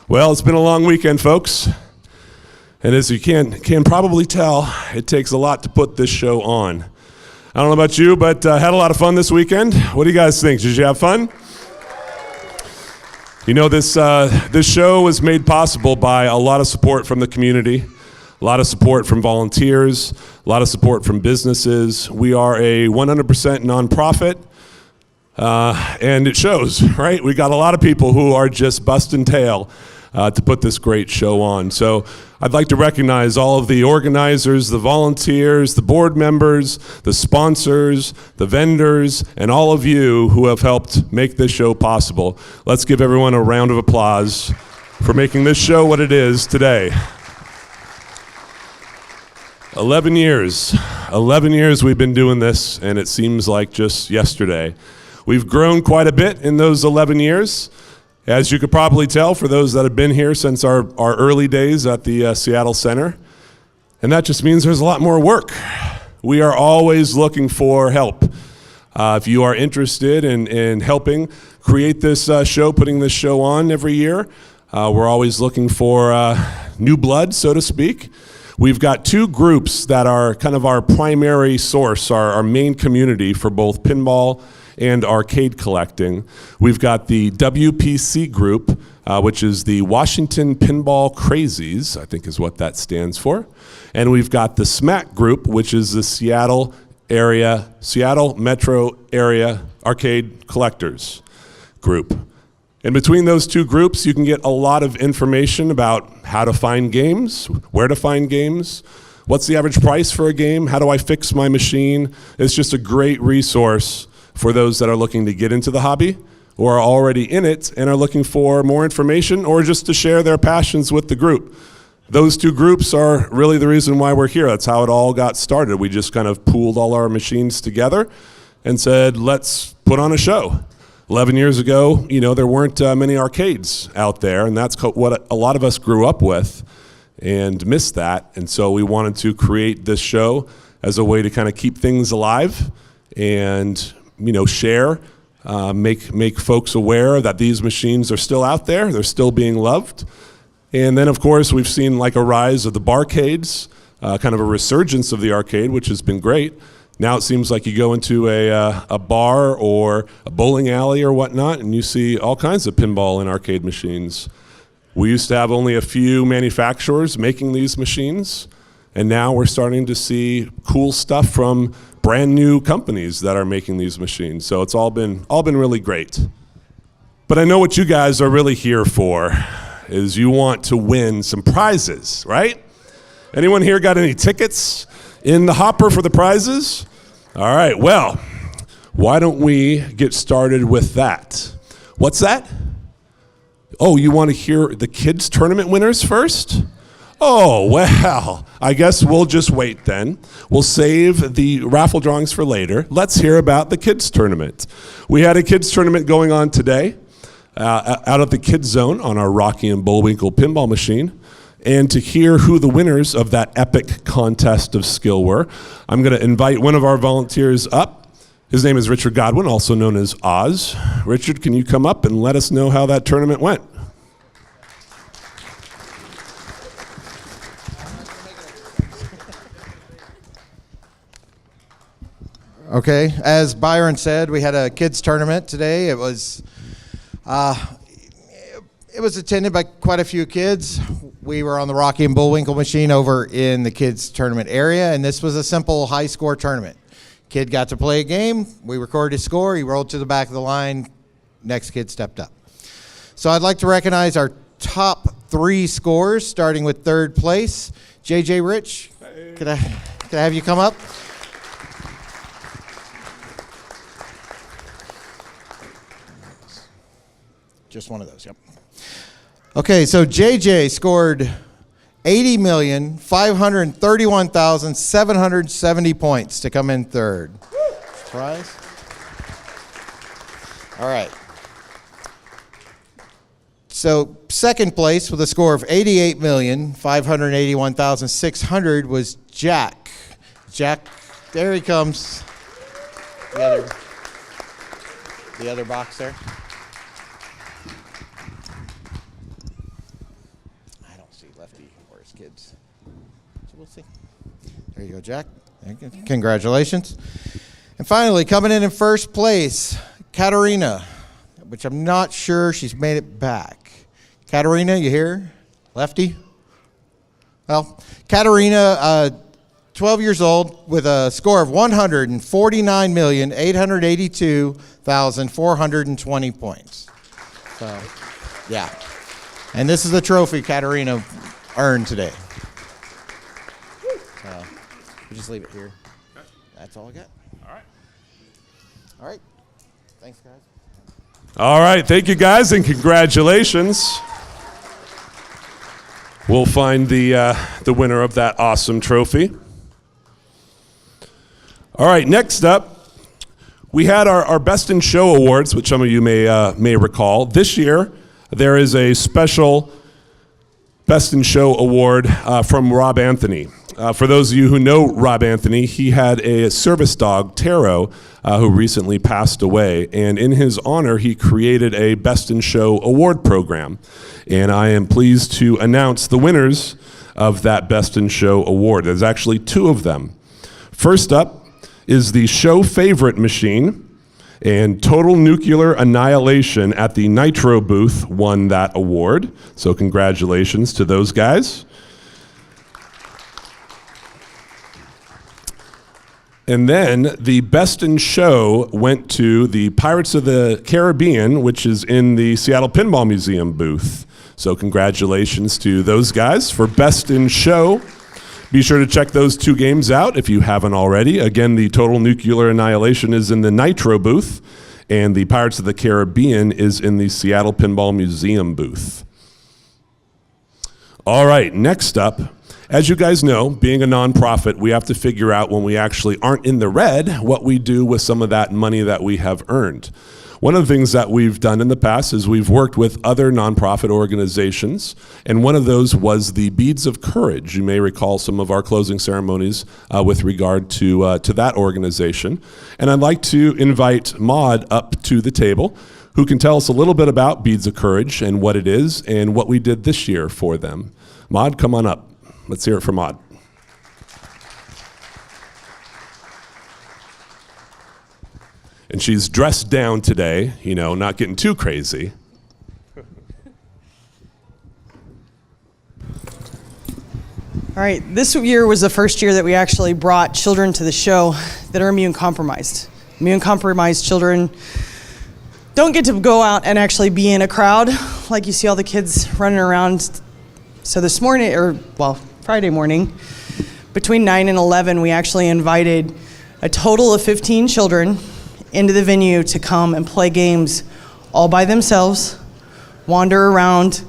Well, it's been a long weekend, folks. And as you can probably tell, it takes a lot to put this show on. I don't know about you, but I had a lot of fun this weekend. What do you guys think? Did you have fun? You know, this show was made possible by a lot of support from the community, a lot of support from volunteers, a lot of support from businesses. We are a 100% nonprofit. And it shows, right? We got a lot of people who are just busting tail to put this great show on. So I'd like to recognize all of the organizers, the volunteers, the board members, the sponsors, the vendors, and all of you who have helped make this show possible. Let's give everyone a round of applause for making this show what it is today. 11 years. 11 years we've been doing this, and it seems like just yesterday. We've grown quite a bit in those 11 years. As you could probably tell, for those that have been here since our early days at the Seattle Center. And that just means there's a lot more work. We are always looking for help. If you are interested in helping create this show, putting this show on every year, we're always looking for new blood, so to speak. We've got two groups that are kind of our primary source, our main community for both pinball and arcade collecting. We've got the WPC group, which is the Washington Pinball Crazies, I think is what that stands for. And we've got the SMAC group, which is the Seattle Metro Area Arcade Collectors group. And between those two groups, you can get a lot of information about how to find games, where to find games, what's the average price for a game, how do I fix my machine. It's just a great resource for those that are looking to get into the hobby or are already in it and are looking for more information or just to share their passions with the group. Those two groups are really the reason why we're here. That's how it all got started. We just kind of pooled all our machines together and said, let's put on a show. 11 years ago, you know, there weren't many arcades out there, and that's what a lot of us grew up with and missed that. And so we wanted to create this show as a way to kind of keep things alive and share, make folks aware that these machines are still out there, they're still being loved. And then, of course, we've seen like a rise of the barcades, kind of a resurgence of the arcade, which has been great. Now it seems like you go into a bar or a bowling alley or whatnot, and you see all kinds of pinball and arcade machines. We used to have only a few manufacturers making these machines, and now we're starting to see cool stuff from brand new companies that are making these machines. So it's all been really great. But I know what you guys are really here for is you want to win some prizes, right? Anyone here got any tickets in the hopper for the prizes? All right, well, why don't we get started with that? What's that? Oh, you want to hear the kids' tournament winners first? Oh, well, I guess we'll just wait then. We'll save the raffle drawings for later. Let's hear about the kids' tournament. We had a kids' tournament going on today out of the kids' zone on our Rocky and Bullwinkle pinball machine. And to hear who the winners of that epic contest of skill were, I'm going to invite one of our volunteers up. His name is Richard Godwin, also known as Oz. Richard, can you come up and let us know how that tournament went? Okay, as Byron said, we had a kids tournament today. It was attended by quite a few kids. We were on the Rocky and Bullwinkle machine over in the kids tournament area, and this was a simple high score tournament. Kid got to play a game, we recorded his score, he rolled to the back of the line, next kid stepped up. So I'd like to recognize our top three scores, starting with third place. JJ Rich, could I have you come up? Just one of those, yep. Okay, so JJ scored 80,531,770 points to come in third. Surprise. All right. So second place with a score of 88,581,600 was Jack. Jack, there he comes. The other box there. Lefty or his kids. So we'll see. There you go, Jack. Congratulations. And finally, coming in first place, Katarina, which I'm not sure she's made it back. Katarina, you here? Lefty? Well, Katarina, 12 years old with a score of 149,882,420 points. So, yeah. And this is the trophy Katarina earned today. So, we'll just leave it here. That's all I got. All right. All right. Thanks, guys. All right, thank you guys, and congratulations. We'll find the winner of that awesome trophy. All right, next up, we had our Best in Show Awards, which some of you may recall. This year, there is a special Best in Show Award from Rob Anthony. For those of you who know Rob Anthony, he had a service dog, Taro, who recently passed away. And in his honor, he created a Best in Show award program. And I am pleased to announce the winners of that Best in Show award. There's actually two of them. First up is the Show Favorite Machine, and Total Nuclear Annihilation at the Nitro booth won that award. So congratulations to those guys. And then the Best in Show went to the Pirates of the Caribbean, which is in the Seattle Pinball Museum booth. So congratulations to those guys for Best in Show. Be sure to check those two games out if you haven't already. Again, the Total Nuclear Annihilation is in the Nitro booth, and the Pirates of the Caribbean is in the Seattle Pinball Museum booth. All right, next up, as you guys know, being a nonprofit, we have to figure out when we actually aren't in the red what we do with some of that money that we have earned. One of the things that we've done in the past is we've worked with other nonprofit organizations, and one of those was the Beads of Courage. You may recall some of our closing ceremonies with regard to that organization. And I'd like to invite Maud up to the table, who can tell us a little bit about Beads of Courage and what it is and what we did this year for them. Maud, come on up. Let's hear it from Maud. And she's dressed down today, you know, not getting too crazy. All right, this year was the first year that we actually brought children to the show that are immune compromised. Immune compromised children don't get to go out and actually be in a crowd like you see all the kids running around. So this morning, Friday morning, between 9 and 11, we actually invited a total of 15 children into the venue to come and play games all by themselves, wander around,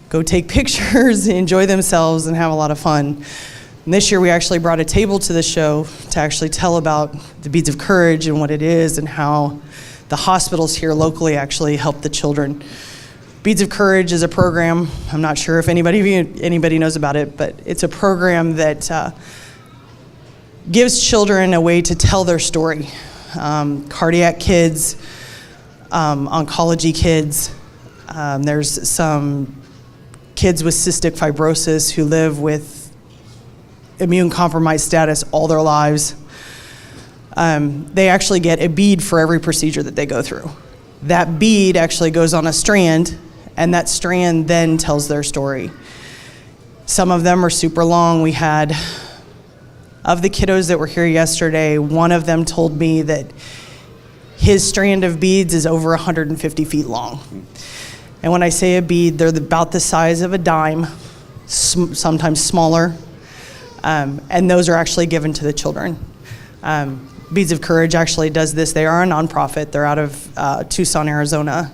go take pictures, enjoy themselves, and have a lot of fun. And this year we actually brought a table to the show to actually tell about the Beads of Courage and what it is and how the hospitals here locally actually help the children. Beads of Courage is a program, I'm not sure if anybody knows about it, but it's a program that gives children a way to tell their story. Cardiac kids, oncology kids. There's some kids with cystic fibrosis who live with immune compromised status all their lives. They actually get a bead for every procedure that they go through. That bead actually goes on a strand, and that strand then tells their story. Some of them are super long. We had, of the kiddos that were here yesterday, one of them told me that his strand of beads is over 150 feet long. And when I say a bead, they're about the size of a dime, sometimes smaller, and those are actually given to the children. Beads of Courage actually does this. They are a nonprofit. They're out of Tucson, Arizona,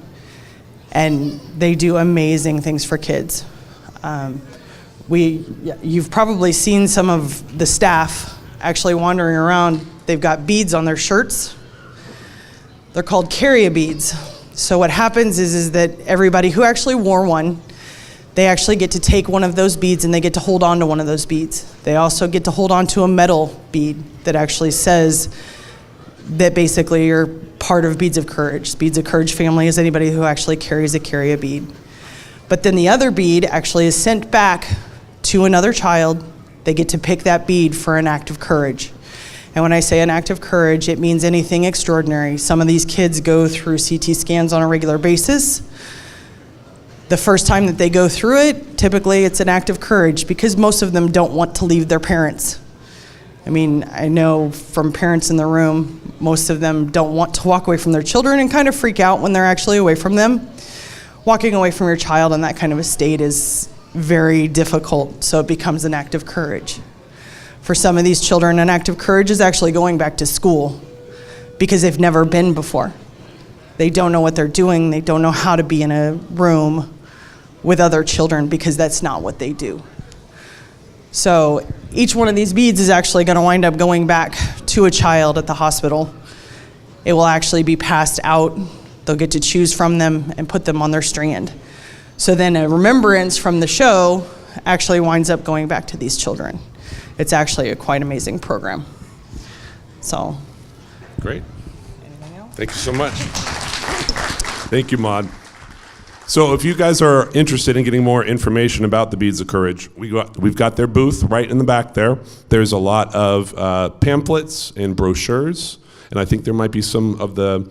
and they do amazing things for kids. You've probably seen some of the staff actually wandering around. They've got beads on their shirts. They're called carry beads. So what happens is that everybody who actually wore one, they actually get to take one of those beads and they get to hold on to one of those beads. They also get to hold on to a metal bead that actually says that basically you're part of Beads of Courage. Beads of Courage family is anybody who actually carries a carry a bead. But then the other bead actually is sent back to another child, they get to pick that bead for an act of courage. And when I say an act of courage, it means anything extraordinary. Some of these kids go through CT scans on a regular basis. The first time that they go through it, typically it's an act of courage because most of them don't want to leave their parents. I mean, I know from parents in the room, most of them don't want to walk away from their children and kind of freak out when they're actually away from them. Walking away from your child in that kind of a state is very difficult, so it becomes an act of courage. For some of these children, an act of courage is actually going back to school because they've never been before. They don't know what they're doing. They don't know how to be in a room with other children because that's not what they do. So each one of these beads is actually going to wind up going back to a child at the hospital. It will actually be passed out. They'll get to choose from them and put them on their strand. So then a remembrance from the show actually winds up going back to these children. It's actually a quite amazing program. So. Great. Anything else? Thank you so much. Thank you, Maud. So if you guys are interested in getting more information about the Beads of Courage, we've got their booth right in the back there. There's a lot of pamphlets and brochures, and I think there might be some of the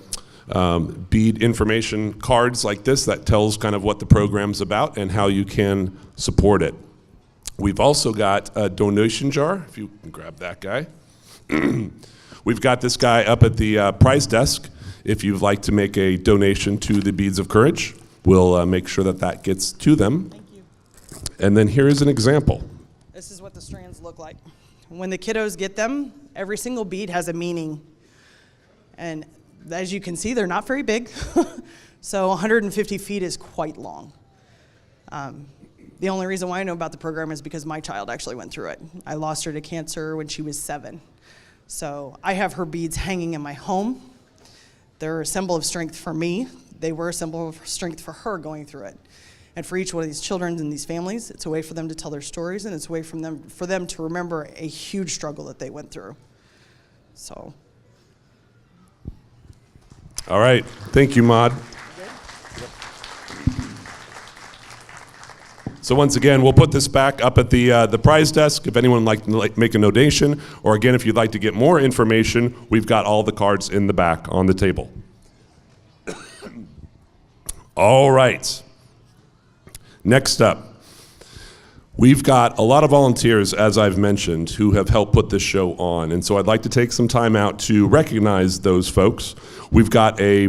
bead information cards like this that tells kind of what the program's about and how you can support it. We've also got a donation jar, if you can grab that guy. We've got this guy up at the prize desk. If you'd like to make a donation to the Beads of Courage, we'll make sure that that gets to them. Thank you. And then here's an example. This is what the strands look like. When the kiddos get them, every single bead has a meaning. And as you can see, they're not very big. So 150 feet is quite long. The only reason why I know about the program is because my child actually went through it. I lost her to cancer when she was 7. So I have her beads hanging in my home. They're a symbol of strength for me. They were a symbol of strength for her going through it. And for each one of these children and these families, it's a way for them to tell their stories, and it's a way for them to remember a huge struggle that they went through. So. All right, thank you, Maud. So once again, we'll put this back up at the prize desk if anyone would like to make a donation, or again, if you'd like to get more information, we've got all the cards in the back on the table. All right. Next up, we've got a lot of volunteers, as I've mentioned, who have helped put this show on, and so I'd like to take some time out to recognize those folks. We've got a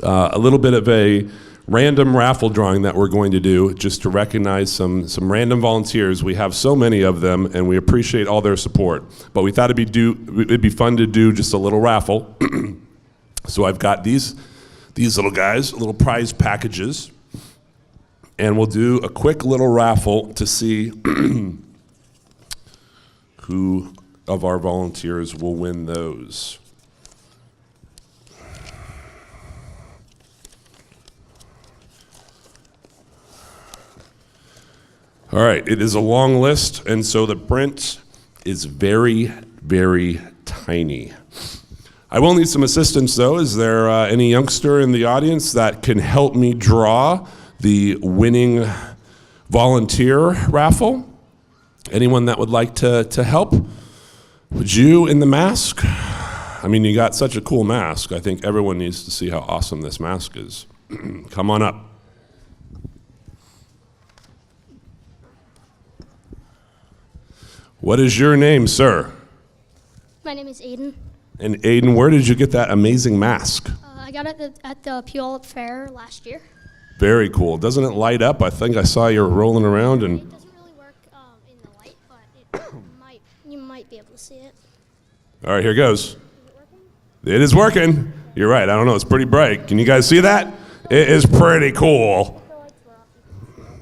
little bit of a random raffle drawing that we're going to do just to recognize some random volunteers. We have so many of them, and we appreciate all their support. But we thought it'd be fun to do just a little raffle. So I've got these little guys, little prize packages, and we'll do a quick little raffle to see who of our volunteers will win those. All right, it is a long list, and so the print is very, very tiny. I will need some assistance, though. Is there any youngster in the audience that can help me draw the winning volunteer raffle? Anyone that would like to help? Would you in the mask? I mean, you got such a cool mask. I think everyone needs to see how awesome this mask is. Come on up. What is your name, sir? My name is Aiden. And Aiden, where did you get that amazing mask? I got it at the Puyallup Fair last year. Very cool. Doesn't it light up? I think I saw you rolling around and. It doesn't really work in the light, but you might be able to see it. All right, here goes. Is it working? It is working. You're right. I don't know. It's pretty bright. Can you guys see that? It is pretty cool. The lights were off.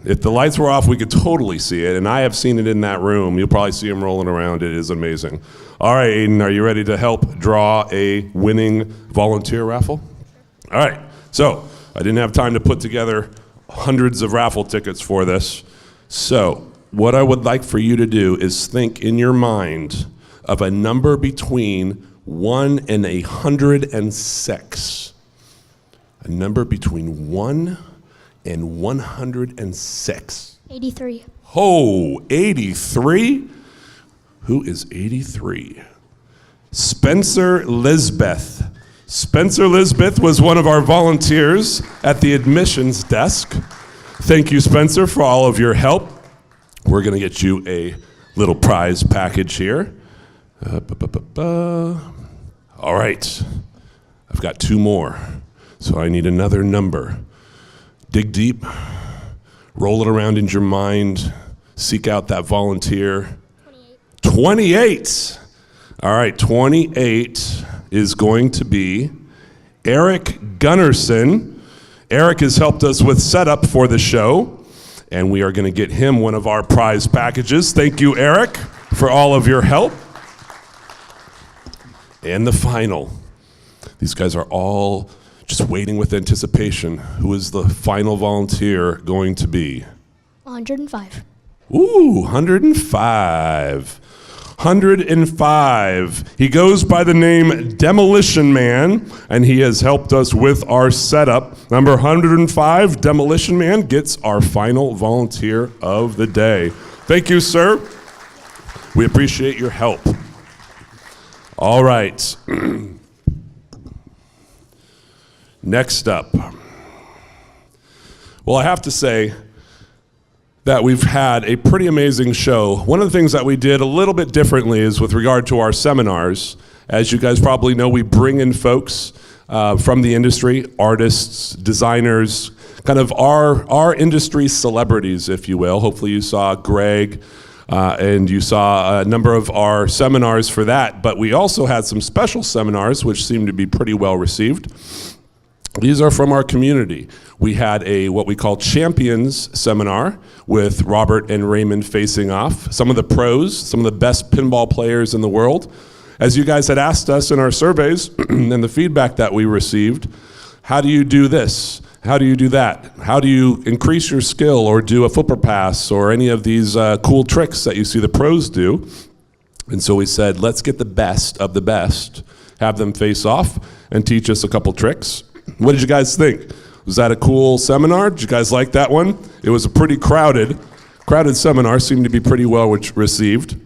If the lights were off, we could totally see it, and I have seen it in that room. You'll probably see him rolling around. It is amazing. All right, Aiden, are you ready to help draw a winning volunteer raffle? All right, so I didn't have time to put together hundreds of raffle tickets for this. So what I would like for you to do is think in your mind of a number between 1 and 106. A number between 1 and 106. 83. Oh, 83? Who is 83? Spencer Lisbeth. Spencer Lisbeth was one of our volunteers at the admissions desk. Thank you, Spencer, for all of your help. We're going to get you a little prize package here. All right. I've got 2 more, so I need another number. Dig deep, roll it around in your mind, seek out that volunteer. 28. All right, 28 is going to be Eric Gunnarsson. Eric has helped us with setup for the show, and we are going to get him one of our prize packages. Thank you, Eric, for all of your help. And the final. These guys are all just waiting with anticipation. Who is the final volunteer going to be? 105. Ooh, 105. 105. He goes by the name Demolition Man, and he has helped us with our setup. Number 105, Demolition Man, gets our final volunteer of the day. Thank you, sir. We appreciate your help. All right. Next up. Well, I have to say that we've had a pretty amazing show. One of the things that we did a little bit differently is with regard to our seminars. As you guys probably know, we bring in folks from the industry, artists, designers, kind of our industry celebrities, if you will. Hopefully you saw Greg and you saw a number of our seminars for that. But we also had some special seminars which seemed to be pretty well received. These are from our community. We had a what we call Champions seminar with Robert and Raymond facing off. Some of the pros, some of the best pinball players in the world. As you guys had asked us in our surveys and the feedback that we received, how do you do this? How do you do that? How do you increase your skill or do a flipper pass or any of these cool tricks that you see the pros do? And so we said, let's get the best of the best, have them face off and teach us a couple tricks. What did you guys think? Was that a cool seminar? Did you guys like that one? It was a pretty crowded seminar, seemed to be pretty well received.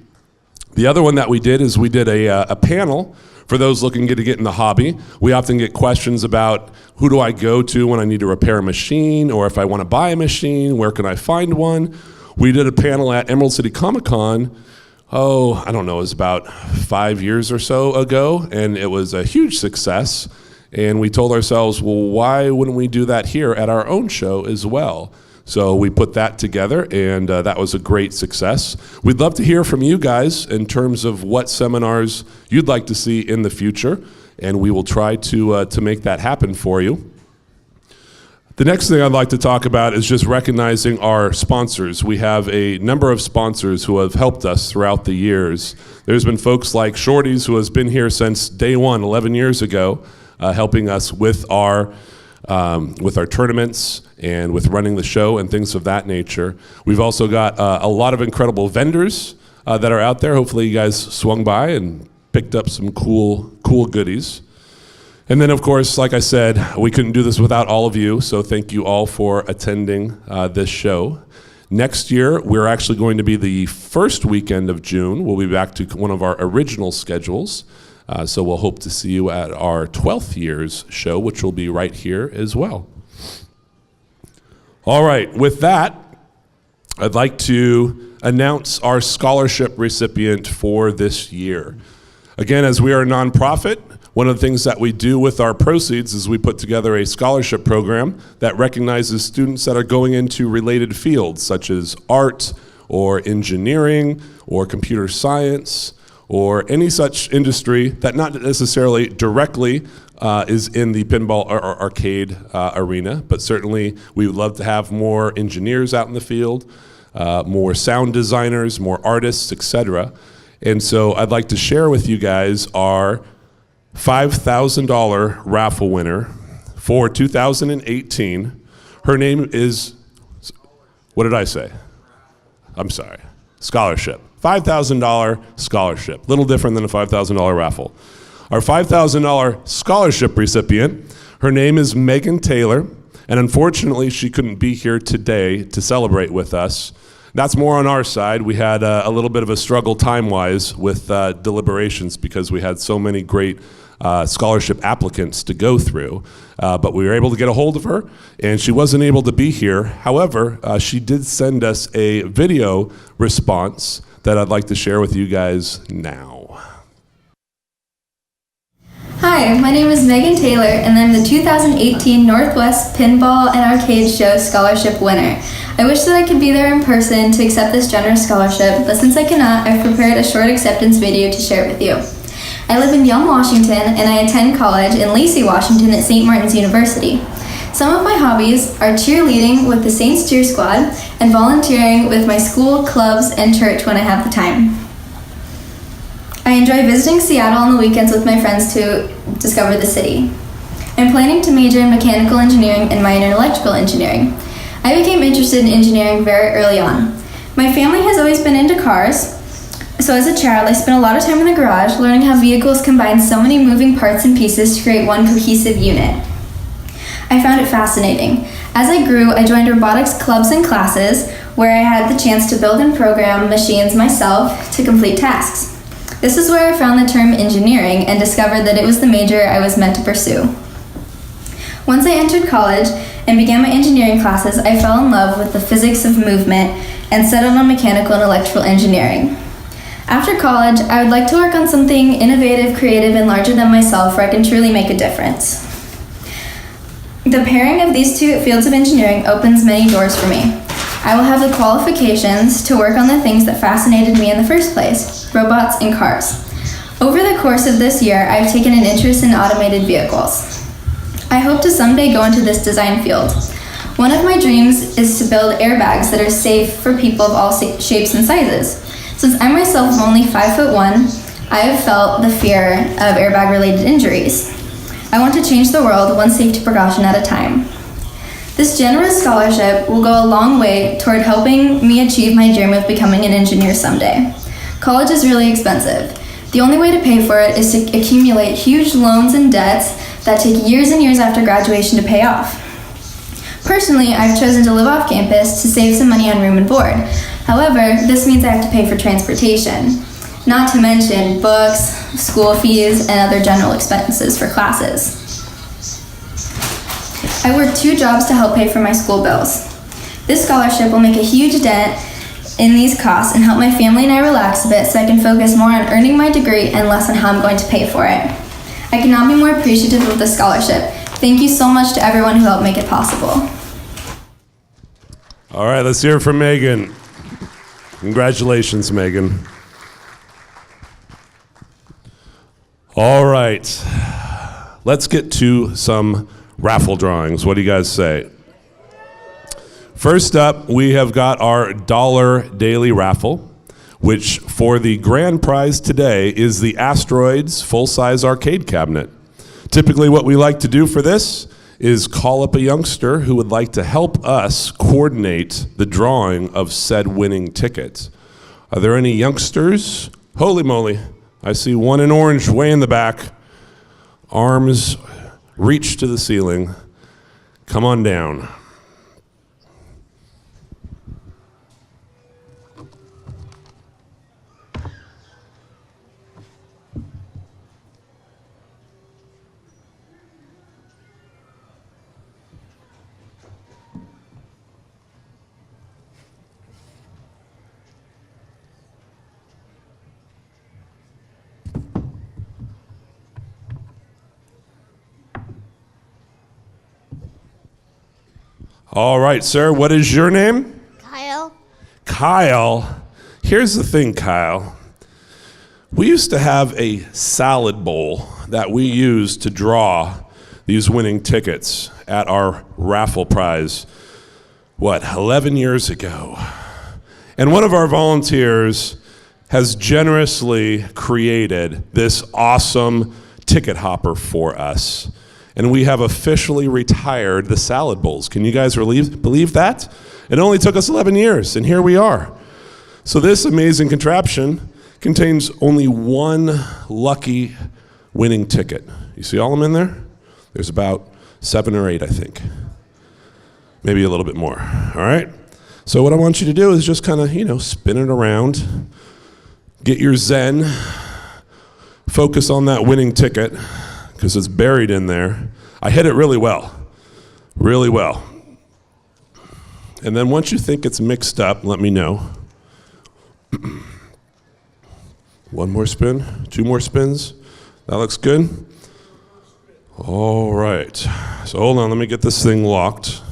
The other one that we did is we did a panel for those looking to get in the hobby. We often get questions about who do I go to when I need to repair a machine, or if I want to buy a machine, where can I find one? We did a panel at Emerald City Comic-Con, I don't know, it was about 5 years or so ago, and it was a huge success. And we told ourselves, well, why wouldn't we do that here at our own show as well? So we put that together, and that was a great success. We'd love to hear from you guys in terms of what seminars you'd like to see in the future, and we will try to make that happen for you. The next thing I'd like to talk about is just recognizing our sponsors. We have a number of sponsors who have helped us throughout the years. There's been folks like Shorty's, who has been here since day one, 11 years ago, helping us with our tournaments and with running the show and things of that nature. We've also got a lot of incredible vendors that are out there. Hopefully you guys swung by and picked up some cool goodies. And then, of course, like I said, we couldn't do this without all of you, so thank you all for attending this show. Next year, we're actually going to be the first weekend of June. We'll be back to one of our original schedules. So we'll hope to see you at our 12th year's show, which will be right here as well. All right, with that, I'd like to announce our scholarship recipient for this year. Again, as we are a nonprofit, one of the things that we do with our proceeds is we put together a scholarship program that recognizes students that are going into related fields, such as art or engineering or computer science, or any such industry that not necessarily directly is in the pinball or arcade arena, but certainly we would love to have more engineers out in the field, more sound designers, more artists, etc. And so I'd like to share with you guys our $5,000 raffle winner for 2018. Her name is, what did I say? I'm sorry, scholarship. $5,000 scholarship, little different than a $5,000 raffle. Our $5,000 scholarship recipient, her name is Megan Taylor, And unfortunately, she couldn't be here today to celebrate with us. That's more on our side. We had a little bit of a struggle time-wise with deliberations because we had so many great scholarship applicants to go through. But we were able to get a hold of her, and she wasn't able to be here. However, she did send us a video response that I'd like to share with you guys now. Hi, my name is Megan Taylor, and I'm the 2018 Northwest Pinball and Arcade Show Scholarship winner. I wish that I could be there in person to accept this generous scholarship, but since I cannot, I've prepared a short acceptance video to share with you. I live in Yelm, Washington, and I attend college in Lacey, Washington at St. Martin's University. Some of my hobbies are cheerleading with the Saints Cheer Squad and volunteering with my school, clubs, and church when I have the time. I enjoy visiting Seattle on the weekends with my friends to discover the city. I'm planning to major in mechanical engineering and minor in electrical engineering. I became interested in engineering very early on. My family has always been into cars, so as a child I spent a lot of time in the garage learning how vehicles combine so many moving parts and pieces to create one cohesive unit. I found it fascinating. As I grew, I joined robotics clubs and classes where I had the chance to build and program machines myself to complete tasks. This is where I found the term engineering and discovered that it was the major I was meant to pursue. Once I entered college and began my engineering classes, I fell in love with the physics of movement and settled on mechanical and electrical engineering. After college, I would like to work on something innovative, creative, and larger than myself where I can truly make a difference. The pairing of these two fields of engineering opens many doors for me. I will have the qualifications to work on the things that fascinated me in the first place, robots and cars. Over the course of this year, I've taken an interest in automated vehicles. I hope to someday go into this design field. One of my dreams is to build airbags that are safe for people of all shapes and sizes. Since I myself am only 5'1", I have felt the fear of airbag-related injuries. I want to change the world one safety precaution at a time. This generous scholarship will go a long way toward helping me achieve my dream of becoming an engineer someday. College is really expensive. The only way to pay for it is to accumulate huge loans and debts that take years and years after graduation to pay off. Personally, I've chosen to live off campus to save some money on room and board. However, this means I have to pay for transportation, not to mention books, school fees, and other general expenses for classes. I work 2 jobs to help pay for my school bills. This scholarship will make a huge dent in these costs and help my family and I relax a bit so I can focus more on earning my degree and less on how I'm going to pay for it. I cannot be more appreciative of the scholarship. Thank you so much to everyone who helped make it possible. All right, let's hear it from Megan. Congratulations, Megan. All right, let's get to some raffle drawings. What do you guys say? First up, we have got our $1 daily raffle, which for the grand prize today is the Asteroids full-size arcade cabinet. Typically what we like to do for this is call up a youngster who would like to help us coordinate the drawing of said winning ticket. Are there any youngsters? Holy moly, I see one in orange way in the back. Arms reach to the ceiling. Come on down. All right, sir, what is your name? Kyle. Kyle. Here's the thing, Kyle. We used to have a salad bowl that we used to draw these winning tickets at our raffle prize, 11 years ago. And one of our volunteers has generously created this awesome ticket hopper for us. And we have officially retired the salad bowls. Can you guys believe that? It only took us 11 years, and here we are. So this amazing contraption contains only one lucky winning ticket. You see all of them in there? There's about 7 or 8, I think. maybe a little bit more. All right? So what I want you to do is just kind of, spin it around, get your zen, focus on that winning ticket, because it's buried in there. I hit it really well, really well. And then once you think it's mixed up, let me know. One more spin, 2 more spins. That looks good. All right. So hold on, let me get this thing locked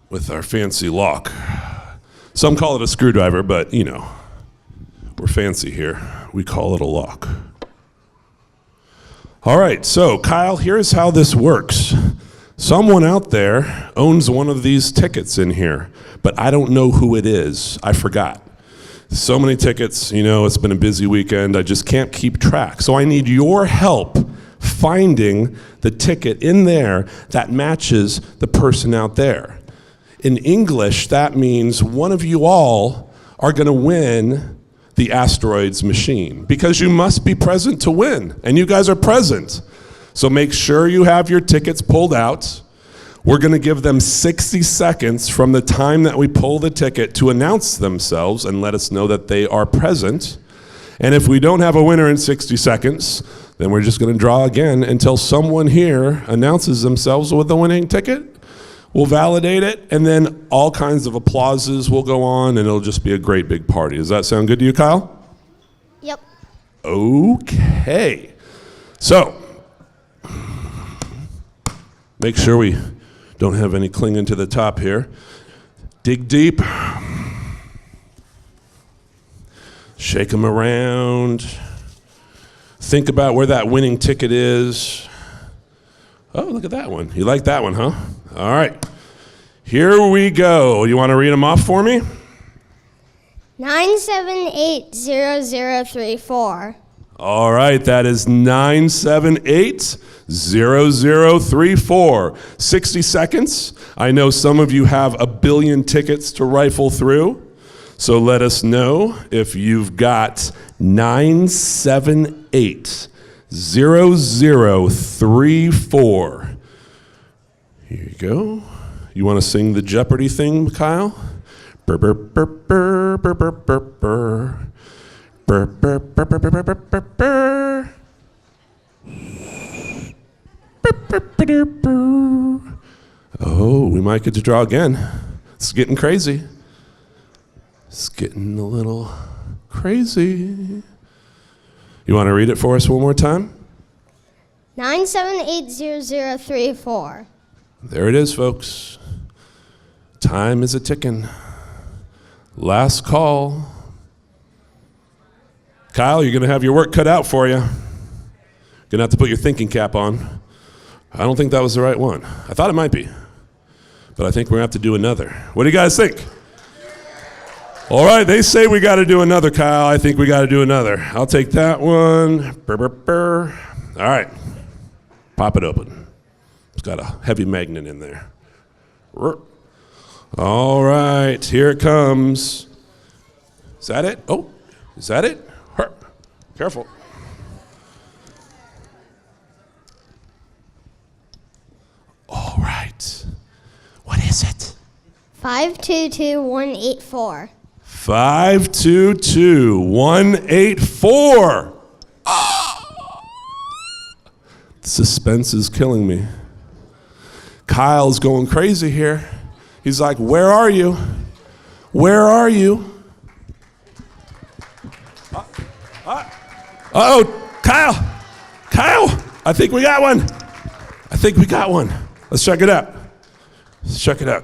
with our fancy lock. Some call it a screwdriver, but we're fancy here. We call it a lock. All right, so Kyle, here's how this works. Someone out there owns one of these tickets in here, but I don't know who it is. I forgot. So many tickets, it's been a busy weekend. I just can't keep track. So I need your help finding the ticket in there that matches the person out there. In English, that means one of you all are going to win the asteroids machine, because you must be present to win, and you guys are present. So make sure you have your tickets pulled out. We're going to give them 60 seconds from the time that we pull the ticket to announce themselves and let us know that they are present. And if we don't have a winner in 60 seconds, then we're just going to draw again until someone here announces themselves with the winning ticket. We'll validate it, and then all kinds of applauses will go on, and it'll just be a great big party. Does that sound good to you, Kyle? Yep. Okay. So, make sure we don't have any clinging to the top here. Dig deep. Shake them around. Think about where that winning ticket is. Oh, look at that one. You like that one, huh? All right. Here we go. You want to read them off for me? 9780034. All right, that is 9780034. 60 seconds. I know some of you have a billion tickets to rifle through, so let us know if you've got 9780034. Here you go. You want to sing the Jeopardy thing, Kyle? Burr, burr, burr, burr, burr, burr, burr, burr. Burr, burr, burr, burr, burr, burr, burr, burr. Burr, burr, burr, burr. Oh, we might get to draw again. It's getting crazy. It's getting a little crazy. You want to read it for us one more time? 9780034. There it is, folks. Time is a ticking. Last call. Kyle, you're going to have your work cut out for you. Going to have to put your thinking cap on. I don't think that was the right one. I thought it might be, but I think we're going to have to do another. What do you guys think? All right, they say we got to do another, Kyle. I think we got to do another. I'll take that one. Burr, burr, burr. All right, pop it open. It's got a heavy magnet in there. All right, here it comes. Is that it? Oh, is that it? Careful. All right. What is it? 522184. 522184. Ah! The suspense is killing me. Kyle's going crazy here. He's like, where are you? Where are you? Uh-oh, Kyle, I think we got one. Let's check it out.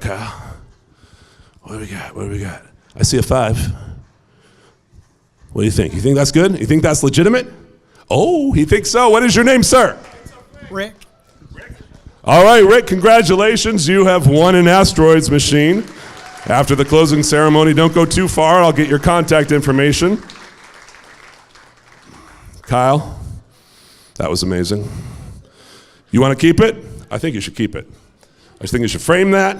Kyle. What do we got? I see a 5. What do you think? You think that's good? You think that's legitimate? Oh, he thinks so. What is your name, sir? Rick. All right, Rick, congratulations. You have won an asteroids machine. After the closing ceremony, don't go too far. I'll get your contact information. Kyle, that was amazing. You want to keep it? I think you should keep it. I think you should frame that.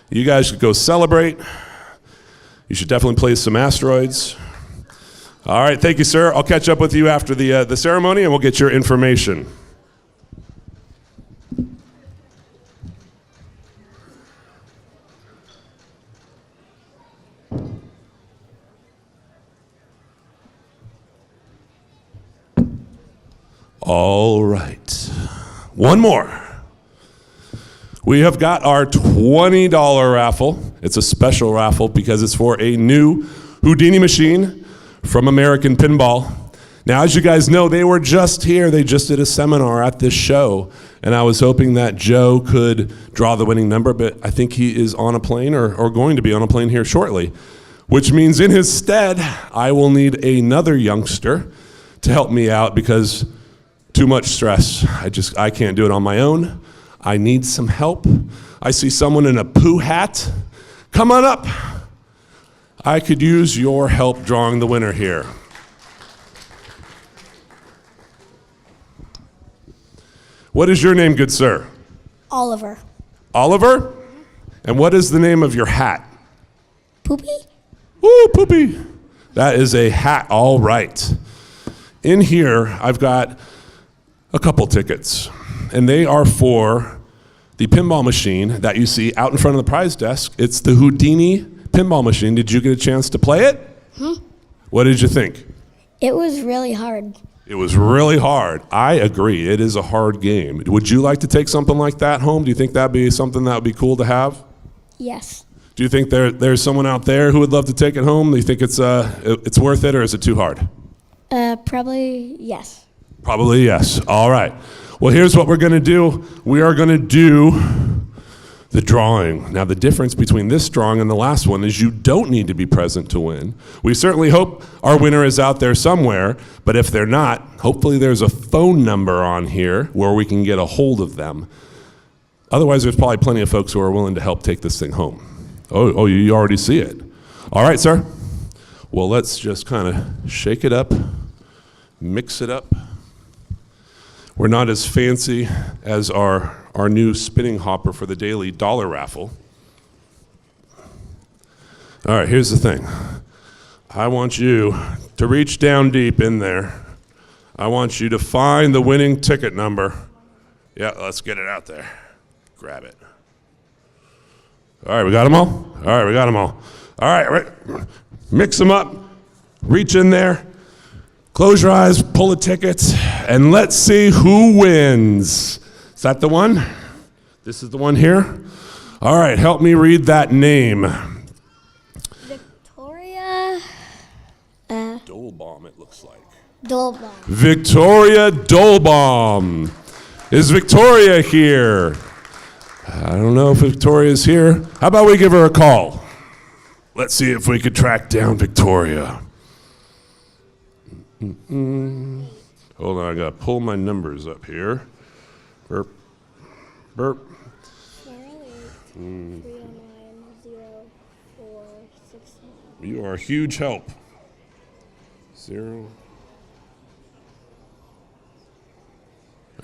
You guys should go celebrate. You should definitely play some asteroids. All right, thank you, sir. I'll catch up with you after the ceremony, and we'll get your information. All right. One more. We have got our $20 raffle. It's a special raffle because it's for a new Houdini machine from American Pinball. Now, as you guys know, they were just here. They just did a seminar at this show, and I was hoping that Joe could draw the winning number, but I think he is on a plane or going to be on a plane here shortly, which means in his stead, I will need another youngster to help me out because too much stress. I can't do it on my own. I need some help. I see someone in a poo hat. Come on up. I could use your help drawing the winner here. What is your name, good sir? Oliver. Oliver? And what is the name of your hat? Poopy? Woo, Poopy. That is a hat, all right. In here, I've got a couple tickets, and they are for the pinball machine that you see out in front of the prize desk. It's the Houdini pinball machine. Did you get a chance to play it? What did you think? It was really hard. It was really hard. I agree. It is a hard game. Would you like to take something like that home? Do you think that'd be something that would be cool to have? Yes. Do you think there's someone out there who would love to take it home? Do you think it's worth it, or is it too hard? Probably yes. Probably yes. All right. Well, here's what we're going to do. We are going to do the drawing. Now, the difference between this drawing and the last one is you don't need to be present to win. We certainly hope our winner is out there somewhere, but if they're not, hopefully there's a phone number on here where we can get a hold of them. Otherwise, there's probably plenty of folks who are willing to help take this thing home. Oh, you already see it. All right, sir. Well, let's just kind of shake it up, mix it up. We're not as fancy as our new spinning hopper for the daily dollar raffle. All right, here's the thing. I want you to reach down deep in there. I want you to find the winning ticket number. Yeah, let's get it out there. Grab it. All right, we got them all? All right, we got them all. All right, mix them up. Reach in there. Close your eyes, pull the tickets, and let's see who wins. Is that the one? This is the one here? All right, help me read that name. Victoria. Dolbaum, it looks like. Dolbaum. Victoria Dolbaum. Is Victoria here? I don't know if Victoria's here. How about we give her a call? Let's see if we could track down Victoria. Hold on, I gotta pull my numbers up here. Burp, burp. You are a huge help. 0.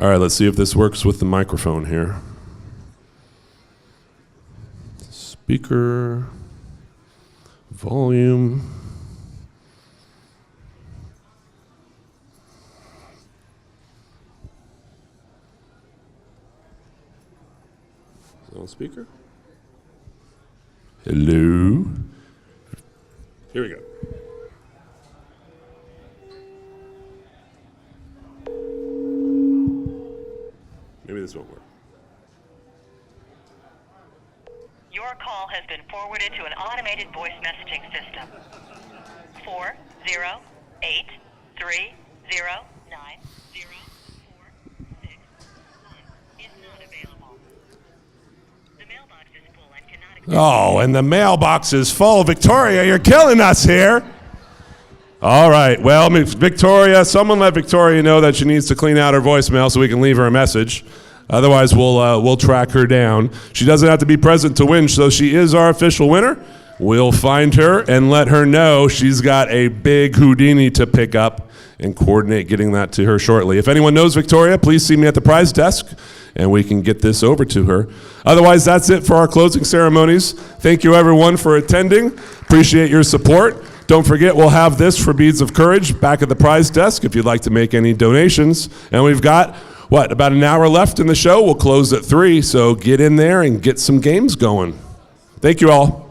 All right, let's see if this works with the microphone here. Speaker, volume. On speaker. Hello. Here we go. Maybe this won't work. Your call has been forwarded to an automated voice messaging system. 408-309-0461 is not available. The mailbox is full and cannot accept. Oh, and the mailbox is full. Victoria, you're killing us here. All right. Well, Victoria, someone let Victoria know that she needs to clean out her voicemail so we can leave her a message. Otherwise, we'll track her down. She doesn't have to be present to win, so she is our official winner. We'll find her and let her know she's got a big Houdini to pick up and coordinate getting that to her shortly. If anyone knows Victoria, please see me at the prize desk, and we can get this over to her. Otherwise, that's it for our closing ceremonies. Thank you, everyone, for attending. Appreciate your support. Don't forget, we'll have this for Beads of Courage back at the prize desk if you'd like to make any donations. And we've got, about an hour left in the show. We'll close at 3, so get in there and get some games going. Thank you all.